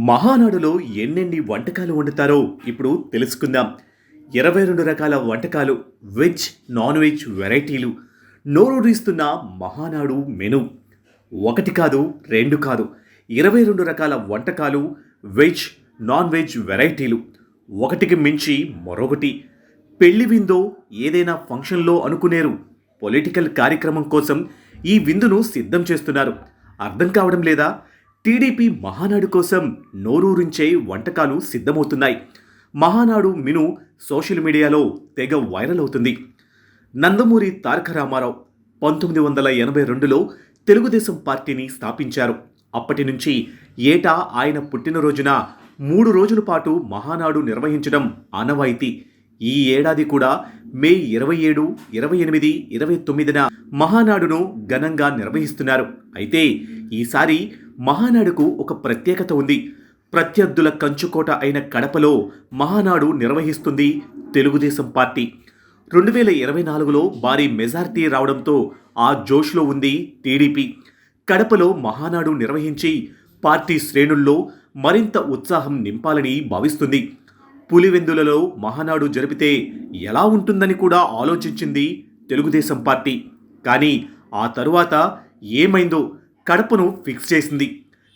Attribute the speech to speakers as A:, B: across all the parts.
A: మహానాడులో ఎన్నెన్ని వంటకాలు వండుతారో ఇప్పుడు తెలుసుకుందాం. 22 రకాల వంటకాలు, వెజ్, నాన్ వెజ్ వెరైటీలు, నోరూరిస్తున్న మహానాడు మెను. ఒకటి కాదు, రెండు కాదు, 22 రకాల వంటకాలు, వెజ్, నాన్ వెజ్ వెరైటీలు. ఒకటికి మించి మరొకటి. పెళ్లి విందో ఏదైనా ఫంక్షన్లో అనుకునేరు. పొలిటికల్ కార్యక్రమం కోసం ఈ విందును సిద్ధం చేస్తున్నారు. అర్థం కావడం లేదా? టీడీపీ మహానాడు కోసం నోరూరించే వంటకాలు సిద్ధమవుతున్నాయి. మహానాడు మెను సోషల్ మీడియాలో తెగ వైరల్ అవుతుంది. నందమూరి తారక రామారావు 1982లో తెలుగుదేశం పార్టీని స్థాపించారు. అప్పటి నుంచి ఏటా ఆయన పుట్టినరోజున 3 రోజుల పాటు మహానాడు నిర్వహించడం ఆనవాయితీ. ఈ ఏడాది కూడా మే 27, 28, 29న మహానాడును ఘనంగా నిర్వహిస్తున్నారు. అయితే ఈసారి మహానాడుకు ఒక ప్రత్యేకత ఉంది. ప్రత్యర్థుల కంచుకోట అయిన కడపలో మహానాడు నిర్వహిస్తుంది తెలుగుదేశం పార్టీ. 2024లో భారీ మెజారిటీ రావడంతో ఆ జోష్లో ఉంది టీడీపీ. కడపలో మహానాడు నిర్వహించి పార్టీ శ్రేణుల్లో మరింత ఉత్సాహం నింపాలని భావిస్తుంది. పులివెందులలో మహానాడు జరిపితే ఎలా ఉంటుందని కూడా ఆలోచించింది తెలుగుదేశం పార్టీ. కానీ ఆ తరువాత ఏమైందో కడపను ఫిక్స్ చేసింది.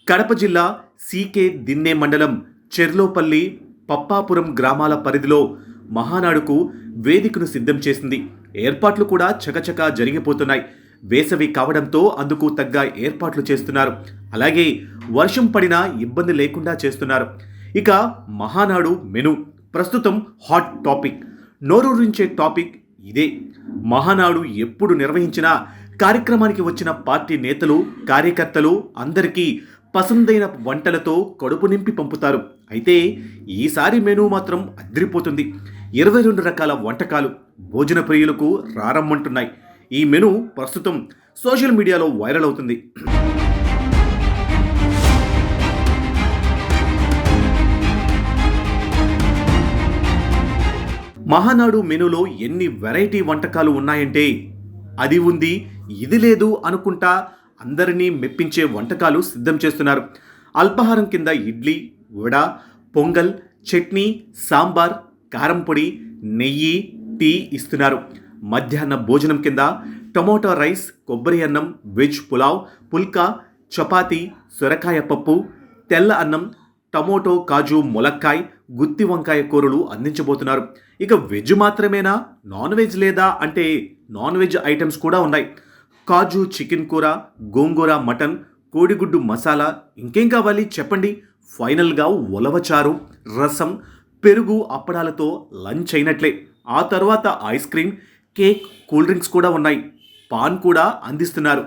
A: కడప జిల్లా సీకే దిన్నే మండలం చెర్లోపల్లి, పప్పాపురం గ్రామాల పరిధిలో మహానాడుకు వేదికను సిద్ధం చేసింది. ఏర్పాట్లు కూడా చకచకా జరిగిపోతున్నాయి. వేసవి కావడంతో అందుకు తగ్గ ఏర్పాట్లు చేస్తున్నారు. అలాగే వర్షం పడినా ఇబ్బంది లేకుండా చేస్తున్నారు. ఇక మహానాడు మెను ప్రస్తుతం హాట్ టాపిక్, నోరూరించే టాపిక్ ఇదే. మహానాడు ఎప్పుడు నిర్వహించినా కార్యక్రమానికి వచ్చిన పార్టీ నేతలు, కార్యకర్తలు అందరికీ పసందైన వంటలతో కడుపు నింపి పంపుతారు. అయితే ఈసారి మెనూ మాత్రం అదిరిపోతుంది. 22 రకాల వంటకాలు భోజన ప్రియులకు రారమ్మంటున్నాయి. ఈ మెనూ ప్రస్తుతం సోషల్ మీడియాలో వైరల్ అవుతుంది. మహానాడు మెనూలో ఎన్ని వెరైటీ వంటకాలు ఉన్నాయంటే అది ఉంది, ఇది లేదు అనుకుంటా అందరినీ మెప్పించే వంటకాలు సిద్ధం చేస్తున్నారు. అల్పాహారం కింద ఇడ్లీ, వడ, పొంగల్, చట్నీ, సాంబార్, కారం పొడి, నెయ్యి, టీ ఇస్తున్నారు. మధ్యాహ్న భోజనం కింద టమోటా రైస్, కొబ్బరి అన్నం, వెజ్ పులావ్, పుల్కా, చపాతీ, సొరకాయ పప్పు, తెల్ల అన్నం, టమోటో, కాజు, ములక్కాయ, గుత్తి వంకాయ కూరలు అందించబోతున్నారు. ఇక వెజ్ మాత్రమేనా, నాన్ వెజ్ లేదా అంటే నాన్ వెజ్ ఐటమ్స్ కూడా ఉన్నాయి. కాజు చికెన్ కూర, గోంగూర మటన్, కోడిగుడ్డు మసాలా, ఇంకేం కావాలి చెప్పండి. ఫైనల్గా ఉలవచారు, రసం, పెరుగు, అప్పడాలతో లంచ్ అయినట్లే. ఆ తర్వాత ice cream, cake, cool drinks కూడా ఉన్నాయి. పాన్ కూడా అందిస్తున్నారు.